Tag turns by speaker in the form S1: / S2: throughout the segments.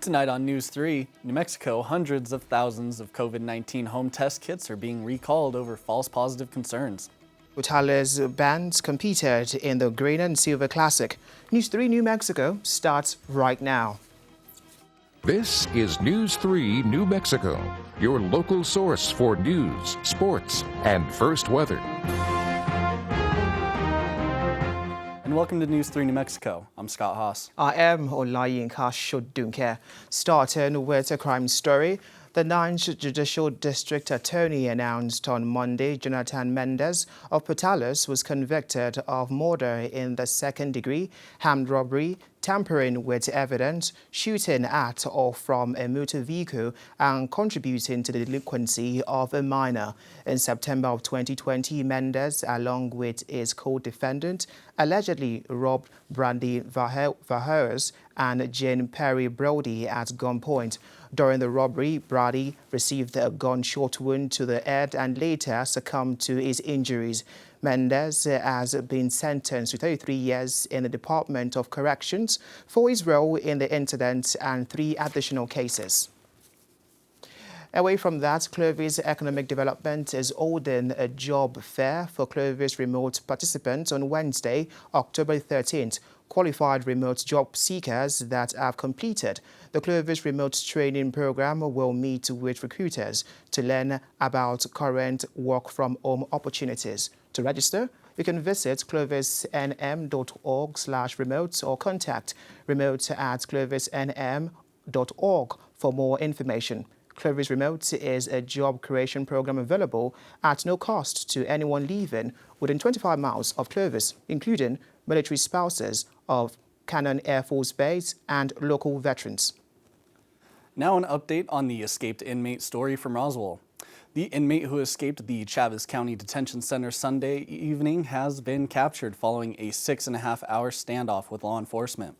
S1: Tonight on News 3, New Mexico, hundreds of thousands of COVID-19 home test kits are being recalled over false positive concerns.
S2: Portales bands competed in the Green and Silver Classic. News 3 New Mexico starts right now.
S3: This is News 3 New Mexico, your local source for news, sports, and first weather.
S1: And welcome to News 3 New Mexico. I'm Scott Haas.
S2: I am Olayinka Shodunke. Starting with a crime story. The 9th Judicial District Attorney announced on Monday Jonathan Mendez of Portales was convicted of murder in the second degree, armed robbery, tampering with evidence, shooting at or from a motor vehicle, and contributing to the delinquency of a minor. In September of 2020, Mendez, along with his co-defendant, allegedly robbed Brandy Verheers and Jane Perry Brody at gunpoint. During the robbery, Brady received a gunshot wound to the head and later succumbed to his injuries. Mendez has been sentenced to 33 years in the Department of Corrections for his role in the incident and 3 additional cases. Away from that, Clovis Economic Development is holding a job fair for Clovis remote participants on Wednesday, October 13th. Qualified remote job seekers that have completed the Clovis Remote Training Program will meet with recruiters to learn about current work-from-home opportunities. To register, you can visit clovisnm.org/remote or contact remote@clovisnm.org for more information. Clovis Remote is a job creation program available at no cost to anyone living within 25 miles of Clovis, including military spouses of Cannon Air Force Base and local veterans.
S1: Now an update on the escaped inmate story from Roswell. The inmate who escaped the Chaves County Detention Center Sunday evening has been captured following a 6.5-hour standoff with law enforcement.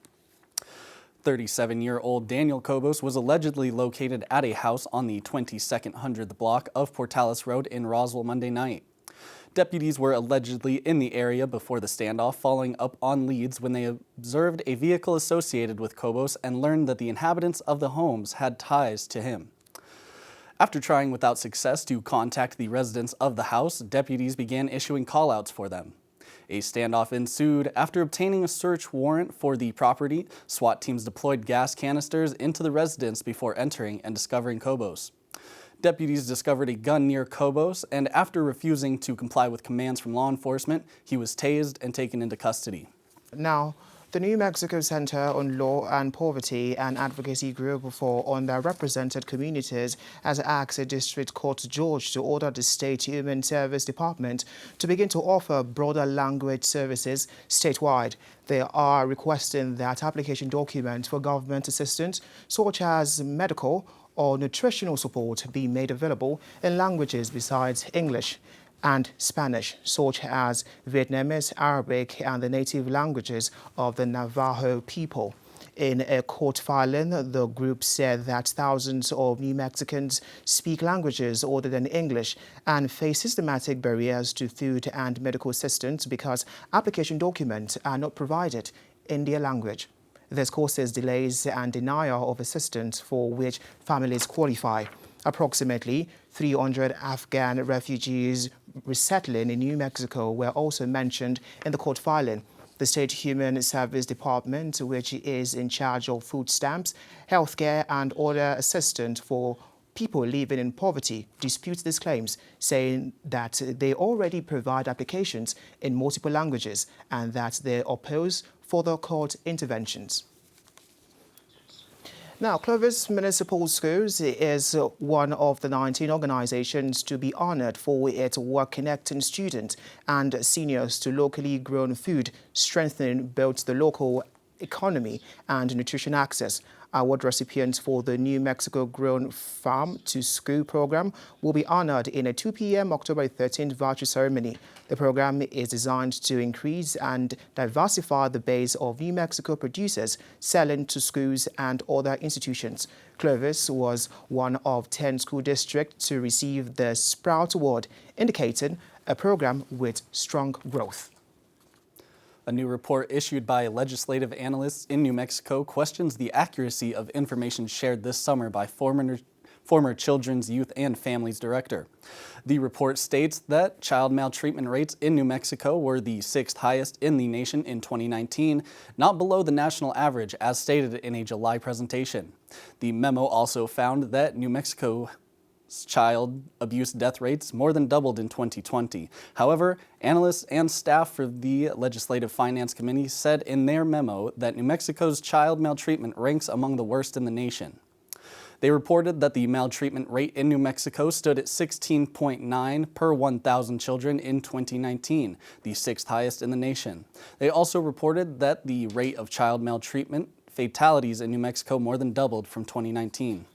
S1: 37-year-old Daniel Cobos was allegedly located at a house on the 2200th block of Portales Road in Roswell Monday night. Deputies were allegedly in the area before the standoff, following up on leads when they observed a vehicle associated with Cobos and learned that the inhabitants of the homes had ties to him. After trying without success to contact the residents of the house, deputies began issuing call-outs for them. A standoff ensued. After obtaining a search warrant for the property, SWAT teams deployed gas canisters into the residence before entering and discovering Cobos. Deputies discovered a gun near Cobos, and after refusing to comply with commands from law enforcement, he was tased and taken into custody.
S2: Now, the New Mexico Center on Law and Poverty and Advocacy Group for Underrepresented Communities has asked the District Court Judge to order the State Human Service Department to begin to offer broader language services statewide. They are requesting that application documents for government assistance, such as medical or nutritional support, be made available in languages besides English and Spanish, such as Vietnamese, Arabic, and the native languages of the Navajo people. In a court filing, the group said that thousands of New Mexicans speak languages other than English and face systematic barriers to food and medical assistance because application documents are not provided in their language. This causes delays and denial of assistance for which families qualify. Approximately 300 Afghan refugees resettling in New Mexico were also mentioned in the court filing. The State Human Service Department, which is in charge of food stamps, healthcare, and other assistance for people living in poverty, disputes these claims, saying that they already provide applications in multiple languages and that they oppose further court interventions. Now, Clovis Municipal Schools is one of the 19 organizations to be honored for its work connecting students and seniors to locally grown food, strengthening both the local economy and nutrition access. Award recipients for the New Mexico Grown Farm to School program will be honored in a 2 p.m. October 13th virtual ceremony. The program is designed to increase and diversify the base of New Mexico producers selling to schools and other institutions. Clovis was one of 10 school districts to receive the Sprout Award, indicating a program with strong growth.
S1: A new report issued by legislative analysts in New Mexico questions the accuracy of information shared this summer by former Children's, Youth, and Families Director. The report states that child maltreatment rates in New Mexico were the 6th highest in the nation in 2019, not below the national average as stated in a July presentation. The memo also found that New Mexico's child abuse death rates more than doubled in 2020. However, analysts and staff for the Legislative Finance Committee said in their memo that New Mexico's child maltreatment ranks among the worst in the nation. They reported that the maltreatment rate in New Mexico stood at 16.9 per 1,000 children in 2019, the 6th highest in the nation. They also reported that the rate of child maltreatment fatalities in New Mexico more than doubled from 2019.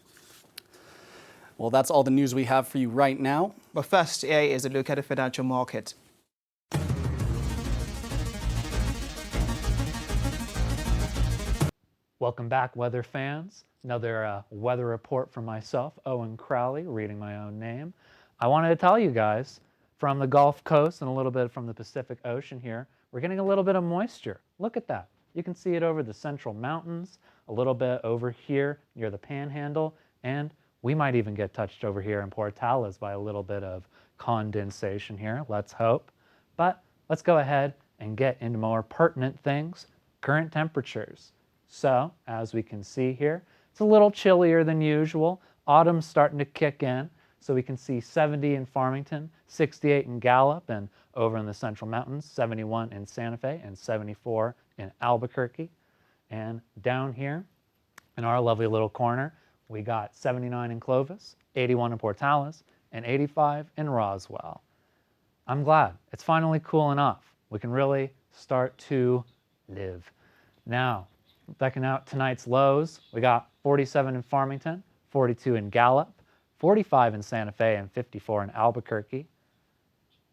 S1: Well, that's all the news we have for you right now.
S2: But first, here is a look at the financial market.
S4: Welcome back, weather fans. Another weather report from myself, Owen Crowley, reading my own name. I wanted to tell you guys, from the Gulf Coast and a little bit from the Pacific Ocean here, we're getting a little bit of moisture. Look at that. You can see it over the Central Mountains, a little bit over here near the Panhandle, and we might even get touched over here in Portales by a little bit of condensation here, let's hope. But let's go ahead and get into more pertinent things, current temperatures. So, as we can see here, it's a little chillier than usual. Autumn's starting to kick in, so we can see 70 in Farmington, 68 in Gallup, and over in the Central Mountains, 71 in Santa Fe, and 74 in Albuquerque. And down here in our lovely little corner, we got 79 in Clovis, 81 in Portales, and 85 in Roswell. I'm glad. It's finally cooling off. We can really start to live. Now, checking out tonight's lows, we got 47 in Farmington, 42 in Gallup, 45 in Santa Fe, and 54 in Albuquerque.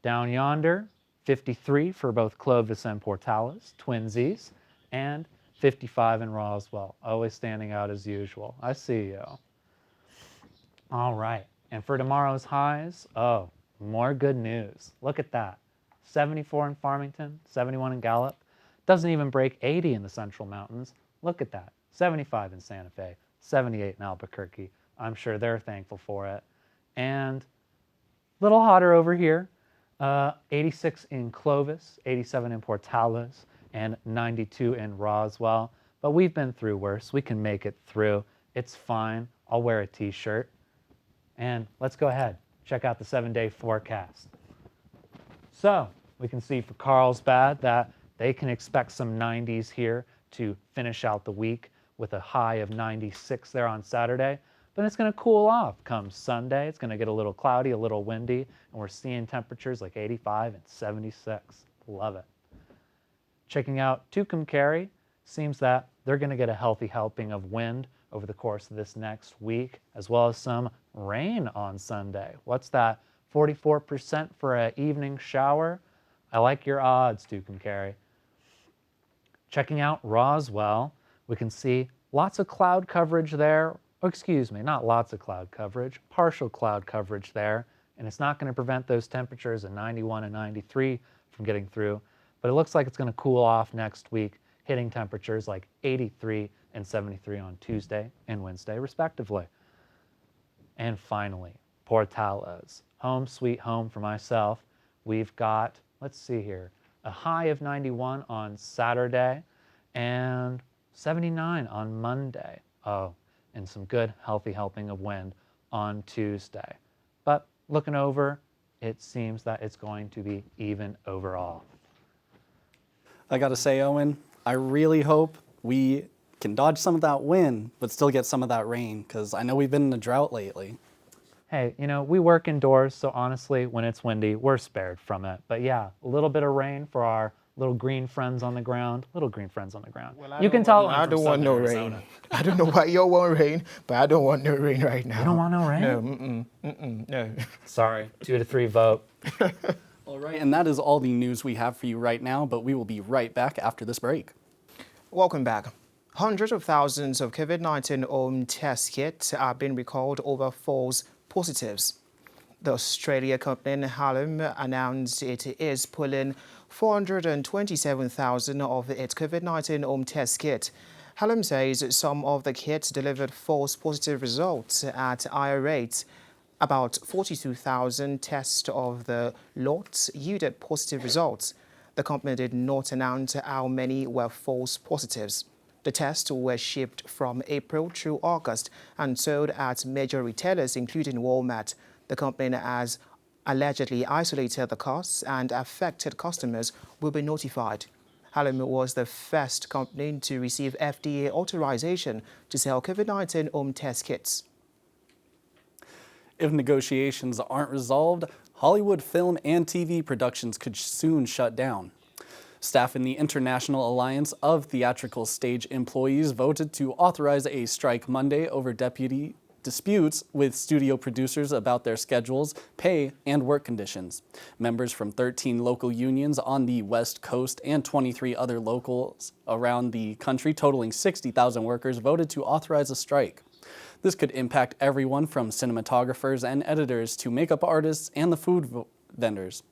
S4: Down yonder, 53 for both Clovis and Portales, twinsies, and 55 in Roswell, always standing out as usual. I see you. All right, and for tomorrow's highs, oh, more good news. Look at that. 74 in Farmington, 71 in Gallup. Doesn't even break 80 in the Central Mountains. Look at that. 75 in Santa Fe, 78 in Albuquerque. I'm sure they're thankful for it. And a little hotter over here. 86 in Clovis, 87 in Portales, and 92 in Roswell. But we've been through worse. We can make it through. It's fine. I'll wear a t-shirt. And let's go ahead. Check out the 7-day forecast. So we can see for Carlsbad that they can expect some 90s here to finish out the week with a high of 96 there on Saturday. But it's going to cool off come Sunday. It's going to get a little cloudy, a little windy, and we're seeing temperatures like 85 and 76. Love it. Checking out Tucumcari, seems that they're going to get a healthy helping of wind over the course of this next week, as well as some rain on Sunday. What's that? 44% for an evening shower? I like your odds, Tucumcari. Checking out Roswell, we can see lots of cloud coverage there. Oh, excuse me, not lots of cloud coverage, partial cloud coverage there. And it's not going to prevent those temperatures of 91 and 93 from getting through. But it looks like it's going to cool off next week, hitting temperatures like 83 and 73 on Tuesday and Wednesday, respectively. And finally, Portales, home sweet home for myself. We've got, let's see here, a high of 91 on Saturday and 79 on Monday. Oh, and some good healthy helping of wind on Tuesday. But looking over, it seems that it's going to be even overall.
S1: I gotta say, Owen, I really hope we can dodge some of that wind, but still get some of that rain, because I know we've been in a drought lately.
S4: Hey, you know, we work indoors, so honestly, when it's windy, we're spared from it. But yeah, a little bit of rain for our little green friends on the ground. Little green friends on the ground.
S2: Well,
S4: you can tell
S2: I don't want no rain. I don't know why you want rain, but I don't want no rain right now.
S4: You don't want no rain?
S2: No, no.
S4: Sorry, 2 to 3 vote.
S1: All right, and that is all the news we have for you right now, but we will be right back after this break.
S2: Welcome back. Hundreds of thousands of COVID-19 home test kits are being recalled over false positives. The Australia company Hallam announced it is pulling 427,000 of its COVID-19 home test kit. Hallam says some of the kits delivered false positive results at higher rates. About 42,000 tests of the lots yielded positive results. The company did not announce how many were false positives. The tests were shipped from April through August and sold at major retailers, including Walmart. The company has allegedly isolated the costs, and affected customers will be notified. Hallam was the first company to receive FDA authorization to sell COVID-19 home test kits.
S1: If negotiations aren't resolved, Hollywood film and TV productions could soon shut down. Staff in the International Alliance of Theatrical Stage Employees voted to authorize a strike Monday over disputes with studio producers about their schedules, pay, and work conditions. Members from 13 local unions on the West Coast and 23 other locals around the country, totaling 60,000 workers, voted to authorize a strike. This could impact everyone from cinematographers and editors to makeup artists and the food vendors.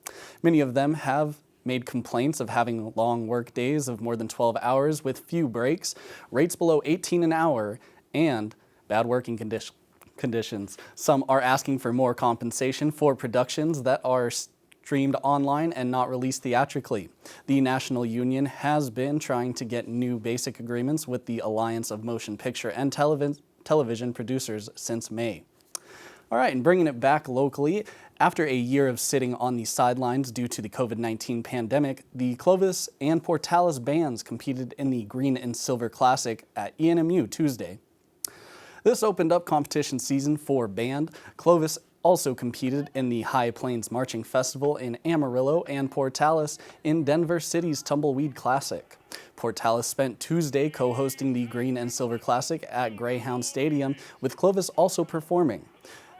S1: Many of them have made complaints of having long work days of more than 12 hours with few breaks, rates below $18 an hour, and bad working conditions. Some are asking for more compensation for productions that are streamed online and not released theatrically. The National Union has been trying to get new basic agreements with the Alliance of Motion Picture and Television Producers since May. All right, and bringing it back locally, after a year of sitting on the sidelines due to the COVID-19 pandemic, the Clovis and Portales bands competed in the Green and Silver Classic at ENMU Tuesday. This opened up competition season for band. Clovis also competed in the High Plains Marching Festival in Amarillo and Portales in Denver City's Tumbleweed Classic. Portales spent Tuesday co-hosting the Green and Silver Classic at Greyhounds Stadium, with Clovis also performing.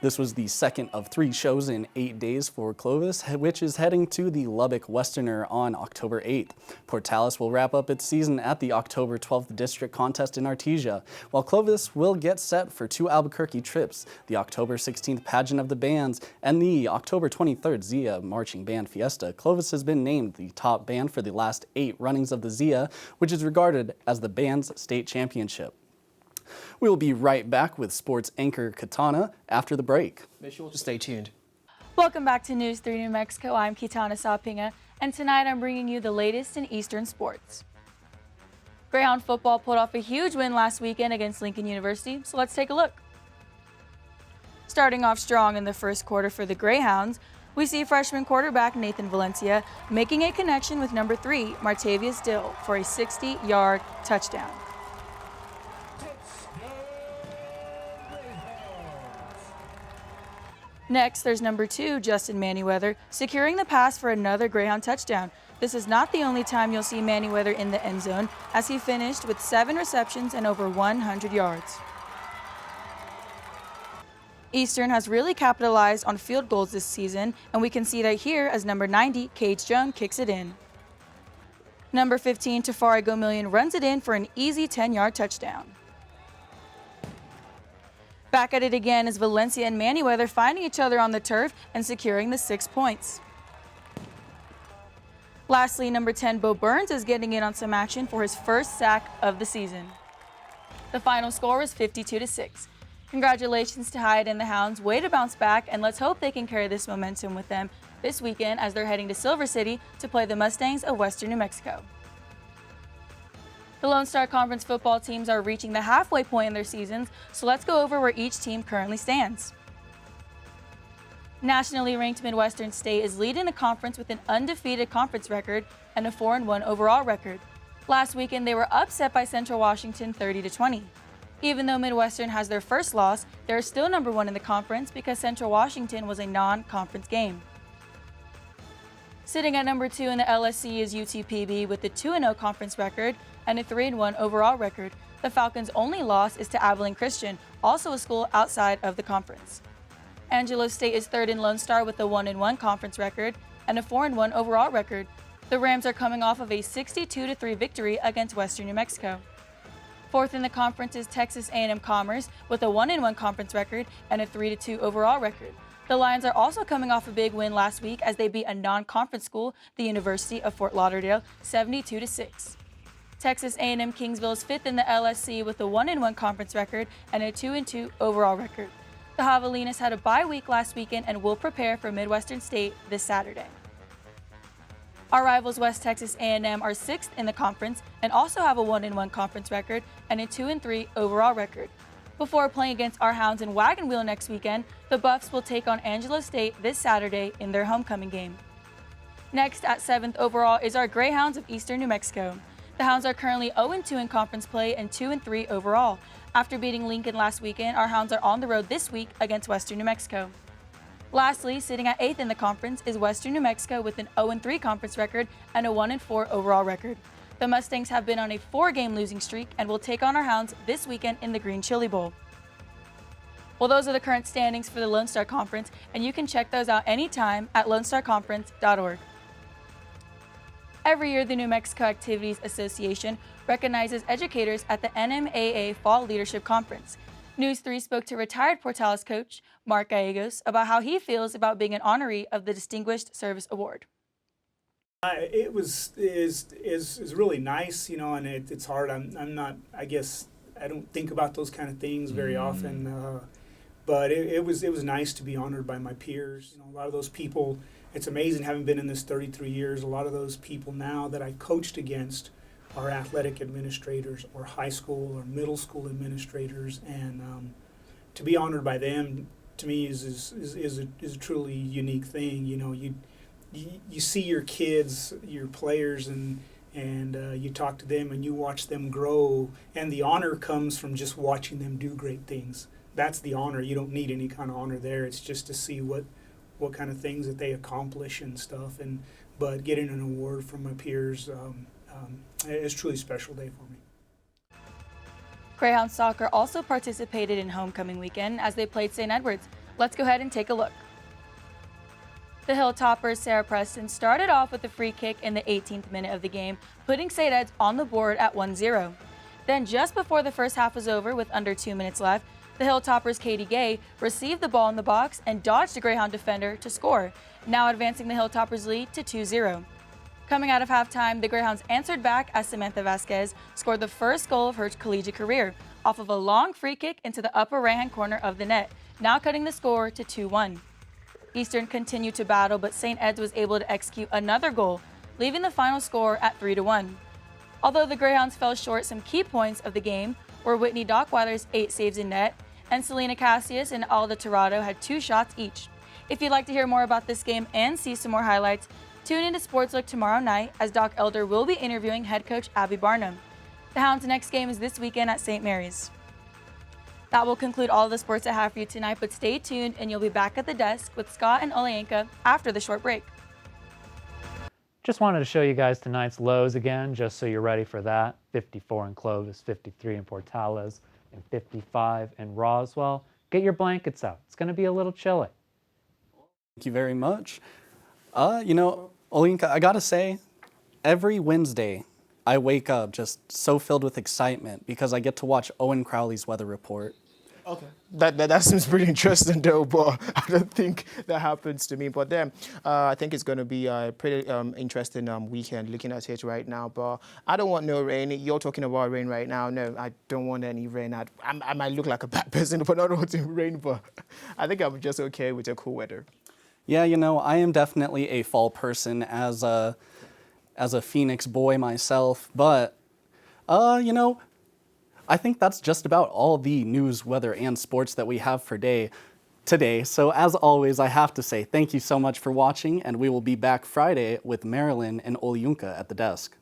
S1: This was the second of 3 shows in 8 days for Clovis, which is heading to the Lubbock Westerner on October 8th. Portales will wrap up its season at the October 12th District Contest in Artesia, while Clovis will get set for 2 Albuquerque trips, the October 16th Pageant of the Bands and the October 23rd Zia Marching Band Fiesta. Clovis has been named the top band for the last 8 runnings of the Zia, which is regarded as the band's state championship. We will be right back with sports anchor Katana after the break.
S2: Be sure to stay tuned.
S5: Welcome back to News 3 New Mexico. I'm Kitana Sapinga, and tonight I'm bringing you the latest in Eastern sports. Greyhound football pulled off a huge win last weekend against Lincoln University, so let's take a look. Starting off strong in the first quarter for the Greyhounds, we see freshman quarterback Nathan Valencia making a connection with number 3, Martavius Dill, for a 60-yard touchdown. Next, there's number 2, Justin Manyweather, securing the pass for another Greyhound touchdown. This is not the only time you'll see Manyweather in the end zone, as he finished with 7 receptions and over 100 yards. Eastern has really capitalized on field goals this season, and we can see that here as number 90, Cage Jung, kicks it in. Number 15, Tafari Gomillion, runs it in for an easy 10-yard touchdown. Back at it again is Valencia and Manyweather finding each other on the turf and securing the 6 points. Lastly, number 10, Bo Burns is getting in on some action for his first sack of the season. The final score was 52-6. Congratulations to Hyatt and the Hounds. Way to bounce back, and let's hope they can carry this momentum with them this weekend as they're heading to Silver City to play the Mustangs of Western New Mexico. The Lone Star Conference football teams are reaching the halfway point in their seasons, so let's go over where each team currently stands. Nationally ranked Midwestern State is leading the conference with an undefeated conference record and a 4-1 overall record. Last weekend, they were upset by Central Washington 30-20. Even though Midwestern has their first loss, they're still number 1 in the conference because Central Washington was a non-conference game. Sitting at number 2 in the LSC is UTPB with a 2-0 conference record and a 3-1 overall record. The Falcons' only loss is to Abilene Christian, also a school outside of the conference. Angelo State is 3rd in Lone Star with a 1-1 conference record and a 4-1 overall record. The Rams are coming off of a 62-3 victory against Western New Mexico. 4th in the conference is Texas A&M Commerce with a 1-1 conference record and a 3-2 overall record. The Lions are also coming off a big win last week as they beat a non-conference school, the University of Fort Lauderdale, 72-6. Texas A&M Kingsville is 5th in the LSC with a 1-1 conference record and a 2-2 overall record. The Javelinas had a bye week last weekend and will prepare for Midwestern State this Saturday. Our rivals West Texas A&M are 6th in the conference and also have a 1-1 conference record and a 2-3 overall record. Before playing against our Hounds in Wagon Wheel next weekend, the Buffs will take on Angelo State this Saturday in their homecoming game. Next, at 7th overall, is our Greyhounds of Eastern New Mexico. The Hounds are currently 0-2 in conference play and 2-3 overall. After beating Lincoln last weekend, our Hounds are on the road this week against Western New Mexico. Lastly, sitting at 8th in the conference is Western New Mexico with an 0-3 conference record and a 1-4 overall record. The Mustangs have been on a 4-game losing streak and will take on our Hounds this weekend in the Green Chili Bowl. Well, those are the current standings for the Lone Star Conference, and you can check those out anytime at lonestarconference.org. Every year, the New Mexico Activities Association recognizes educators at the NMAA Fall Leadership Conference. News 3 spoke to retired Portales coach Mark Gallegos about how he feels about being an honoree of the Distinguished Service Award.
S6: It is really nice, you know, and it's hard. I'm not. I guess I don't think about those kind of things very often, but it was nice to be honored by my peers. You know, a lot of those people. It's amazing, having been in this 33 years. A lot of those people now that I coached against are athletic administrators or high school or middle school administrators, and to be honored by them to me is a truly unique thing. You know, you see your kids, your players, and you talk to them and you watch them grow, and the honor comes from just watching them do great things. That's the honor. You don't need any kind of honor there. It's just to see what kind of things that they accomplish and stuff. But getting an award from my peers is truly a special day for me.
S5: Greyhound soccer also participated in homecoming weekend as they played St. Edwards. Let's go ahead and take a look. The Hilltoppers' Sarah Preston started off with a free kick in the 18th minute of the game, putting St. Ed's on the board at 1-0. Then just before the first half was over with under 2 minutes left, the Hilltoppers' Katie Gay received the ball in the box and dodged a Greyhound defender to score, now advancing the Hilltoppers' lead to 2-0. Coming out of halftime, the Greyhounds answered back as Samantha Vasquez scored the first goal of her collegiate career off of a long free kick into the upper right-hand corner of the net, now cutting the score to 2-1. Eastern continued to battle, but St. Ed's was able to execute another goal, leaving the final score at 3-1. Although the Greyhounds fell short, some key points of the game were Whitney Dockweiler's 8 saves in net, and Selena Cassius and Alda Tirado had 2 shots each. If you'd like to hear more about this game and see some more highlights, tune into Sports Look tomorrow night as Doc Elder will be interviewing head coach Abby Barnum. The Hounds' next game is this weekend at St. Mary's. That will conclude all of the sports I have for you tonight, but stay tuned and you'll be back at the desk with Scott and Oleanka after the short break.
S4: Just wanted to show you guys tonight's lows again, just so you're ready for that. 54 in Clovis, 53 in Portales, and 55 in Roswell. Get your blankets out. It's going to be a little chilly.
S1: Thank you very much. You know, Olinka, I gotta say, every Wednesday I wake up just so filled with excitement because I get to watch Owen Crowley's weather report.
S2: Okay. That seems pretty interesting though, but I don't think that happens to me. But then I think it's going to be a pretty interesting weekend looking at it right now. But I don't want no rain. You're talking about rain right now. No, I don't want any rain. I might look like a bad person for not wanting rain, but I think I'm just okay with the cool weather.
S1: Yeah, you know, I am definitely a fall person as a Phoenix boy myself, but you know, I think that's just about all the news, weather, and sports that we have for today. So as always, I have to say thank you so much for watching, and we will be back Friday with Marilyn and Olyunka at the desk.